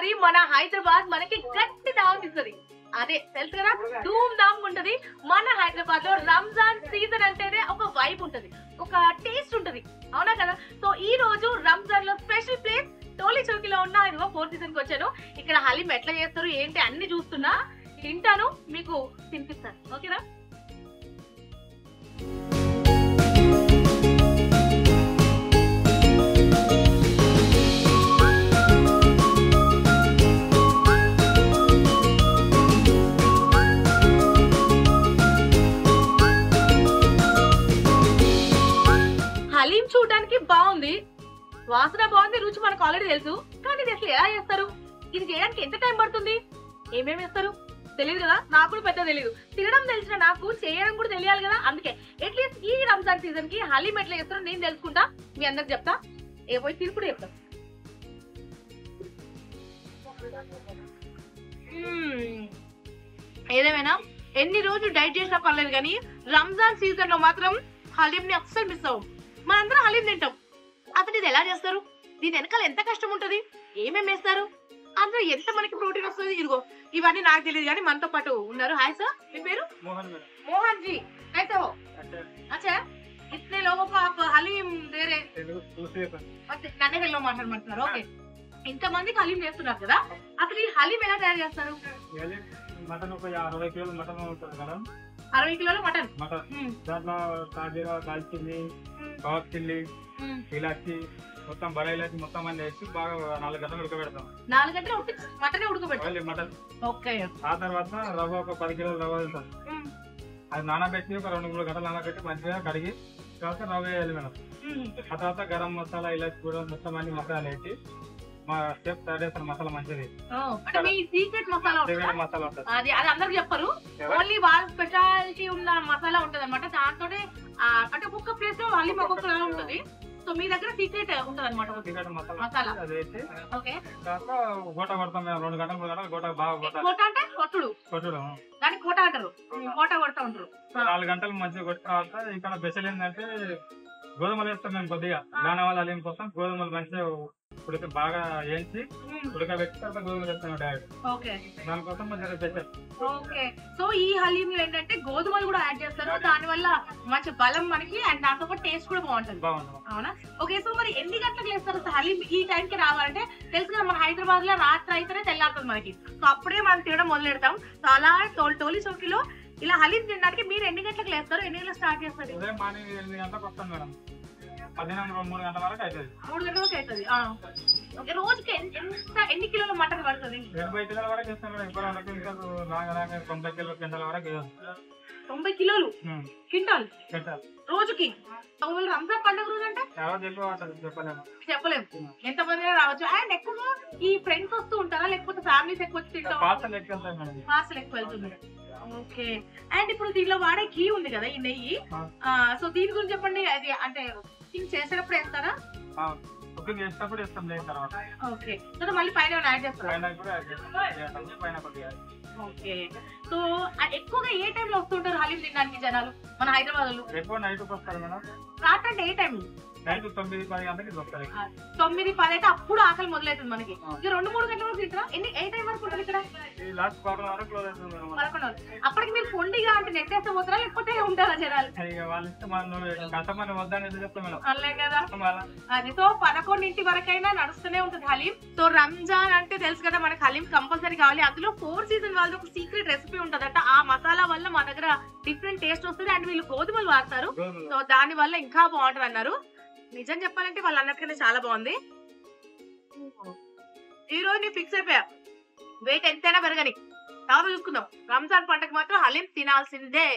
ఈసారి మన హైదరాబాద్ మనకి గట్టి దావత్ ఇస్తుంది. అదే తెలుసు కదా, ధూమ్ ధామ్ ఉంటది. మన హైదరాబాద్ లో రంజాన్ సీజన్ అంటేనే ఒక వైబ్ ఉంటది, ఒక టేస్ట్ ఉంటది, అవునా కదా. సో ఈ రోజు రంజాన్ లో స్పెషల్ ప్లేస్ టోలీ చౌకీలో ఉన్న 4th సీజన్ కి వచ్చాను. ఇక్కడ హలీం ఎట్లా చేస్తారు ఏంటి అన్ని చూస్తున్నా, తింటాను, మీకు తినిపిస్తాను. ఓకేనా? హలీం చూడడానికి బాగుంది, వాసన బాగుంది, రుచి మనకు ఆల్రెడీ తెలుసు. కానీ ఇది అసలు ఎలా చేస్తారు, ఇది చేయడానికి ఎంత టైం పడుతుంది, ఏమేమి వేస్తారు తెలియదు కదా. నాకు కూడా పెద్ద తెలియదు. తినడం తెలిసిన నాకు చేయడం కూడా తెలియాలి కదా. అందుకే అట్లీస్ట్ ఈ రంజాన్ సీజన్ కి హలీం ఎట్లా చేస్తారో నేను తెలుసుకుంటా, మీ అందరికి చెప్తా. ఏ పోయి తిని కూడా చెప్తా. ఏదేమైనా ఎన్ని రోజులు డైట్ చేసినా పర్లేదు, కానీ రంజాన్ సీజన్ లో మాత్రం హలీం ని అస్సలు మిస్ అవ్వం. మనందరం హలీం తింటాం. అసలు ఇది ఎలా చేస్తారు, దీని వెనకాల ఎంత కష్టం ఉంటది, ఏమేమి వేస్తారు, అందులో ఎంత మనకి ప్రోటీన్ వస్తుంది, ఇదిగో ఇవన్నీ నాకు తెలియదు. కానీ మనతో పాటు ఉన్నారు. హాయ్ సార్, మీ పేరు? మోహన్ జీ. कैसे हो? अच्छा, इतने लोगों को आप हलीम दे रहे? నన్నే వెళ్ళో మాట్లాడమంటున్నారు. ఓకే, ఇంతమందికి హలీం చేస్తున్నారు కదా, అసలు ఈ హలీం ఎలా తయారు చేస్తారు? మటన్ ఒక 60 కిలోల మటన్ ఉంటుంది కదా. 60 కిలోల మటన్. దాంట్లో తాజీరా, దాల్చిల్లి, కబాబ్ చిల్లి, ఇలాచి, మొత్తం బడా ఇలాచి మొత్తం అన్ని వేసి బాగా 4 గంటలు ఉడకబెడతాం. 4 గంటలు మటన్ ఉడకబెడతాం. మటన్. ఓకే. ఆ తర్వాత రవ్వ ఒక 10 కిలోల రవ్వ వేస్తాం. అది నానబెట్టి ఒక 2-3 గంటలు నానబెట్టి మంచిగా కడిగి తర్వాత రవ్వ వేయాలి మేడం. ఆ తర్వాత గరం మసాలా, ఇలాచి కూడా మొత్తం అన్ని మసాలా వేసి మా షెఫ్ తయారు చేస్తారు మసాలా మంచిది. సీక్రెట్ మసాలా ఉంటుంది, అది అందరికి చెప్పరు. ఓన్లీ వాళ్ళ స్పెషాలిటీ ఉన్న మసాలా ఉంటది అనమాట. దాంతో అంటే ఒక్కొక్క ప్లేస్ లో హలీం ఒక్కొక్కలా ఉంటది. సో మీ దగ్గర సీక్రెట్ ఉంటది అనమాట మసాలా. ఓకే. తర్వాత గోట కొడతాం మేము 2 గంటలు 3 గంటలు గోట బాగా కొట్టాలి. గోట అంటే కొట్టుడు. దానికి కోట అంటారు. కోట కొడతా ఉంటారు. 4 గంటలు మంచిగా కొట్టిన తర్వాత ఇక్కడ స్పెషల్ ఏంటంటే గోధుమలు వేస్తాం మేము కొద్దిగా. దానివల్ల హలీం కోసం గోధుమలు మంచిగా బాగా వేయించి ఉడకబెట్టి తర్వాత గోధుమలు వేస్తాం డైరెక్ట్. దానికోసం మంచిగా స్పెషల్. ఓకే. సో ఈ హలీం లో ఏంటంటే గోధుమలు కూడా యాడ్ చేస్తారు, దాని వల్ల మంచి బలం మనకి, అండ్ దాంతో పాటు టేస్ట్ కూడా బాగుంటుంది. అవునా? ఓకే. సో మరి ఎన్ని గంటలకు వేస్తారు హలీం ఈ టైం కి రావాలంటే? తెలుసు కదా, మన హైదరాబాద్ లో రాత్రి అయితేనే తెల్లారుతుంది మనకి. సో అప్పుడే మనం తినడం మొదలు పెడతాం. సో అలా టోలీ చౌకీలో ఇలా హలీం తినడానికి మీరు ఎన్ని గంటలకు లేస్తారు, ఎన్ని గంటలకు స్టార్ట్ చేస్తారు? ఉదయం మార్నింగ్ 8 గంటలకు వస్తాం మేడం. 3 గంటల వరకు అవుతుంది. 3 గంటలకు అవుతుంది. రోజుకి ఎన్ని కిలోల మటన్ పడుతుంది? 80 కిలోల వరకు వేస్తాం మేడం. ఇప్పుడు వరకు ఇంకా 90 కిలోల క్వింటాల వరకు 90 కిలోలు క్వింటాల్ రోజుకి. రంజాన్ పండుగ రోజు అంటే చెప్పలేము ఎంతమంది రావచ్చు. అండ్ ఎక్కువ ఈ ఫ్రెండ్స్ వస్తూ ఉంటారా, లేకపోతే ఫ్యామిలీస్ ఎక్కువ వచ్చి తింటారు? పార్సల్ ఎక్కువ వెళ్తుంది. ఓకే. అండ్ ఇప్పుడు దీనిలో వాడే ఘీ ఉంది కదా, ఈ నెయ్యి, సో దీని గురించి చెప్పండి. అది అంటే చేసేటప్పుడు వేస్తారా? చేసేటప్పుడు వేస్తాం. ఓకే. సో మళ్ళీ పైన యాడ్ చేస్తారా? ఓకే. సో ఎక్కువగా ఏ టైం లో వస్తుంటారు హలీం తినడానికి జనాలు మన హైదరాబాద్ లో? ఎక్కువ నైట్ వస్తారు మేడం. రాత్రి అంటే ఏ టైం? నైట్ 9-10 గంటలకి వస్తారు. 9-10 అయితే అప్పుడు ఆకలి మొదలవుతుంది మనకి. 2-3 గంటల వరకు తింటారా? ఏ టైం వరకు ఉంటుంది ఇక్కడ? అప్పటికి మీరు పొండిగా అంటే నెట్టేస్తే పోతారా, లేకపోతే ఉంటారా జనాలు? అల్లే కదా. అది సో 11 వరకైనా నడుస్తూనే ఉంటుంది హలీం. సో రంజాన్ అంటే తెలుసు కదా, మనకి హలీం కంపల్సరీ కావాలి. అందులో 4th సీజన్ వాళ్ళది ఒక సీక్రెట్ రెసిపీ ఉంటదట. ఆ మసాలా వల్ల మన దగ్గర డిఫరెంట్ టేస్ట్ వస్తుంది. అండ్ వీళ్ళు గోధుమలు వాడతారు, సో దాని వల్ల ఇంకా బాగుంటది అన్నారు. నిజం చెప్పాలంటే వాళ్ళు అన్నట్టుగానే చాలా బాగుంది. ఈ రోజు నేను ఫిక్స్ అయిపోయా, వెయిట్ ఎంతైనా పెరగని. తర్వాత చూసుకుందాం. రంజాన్ పంటకు మాత్రం హలీం తినాల్సిందే.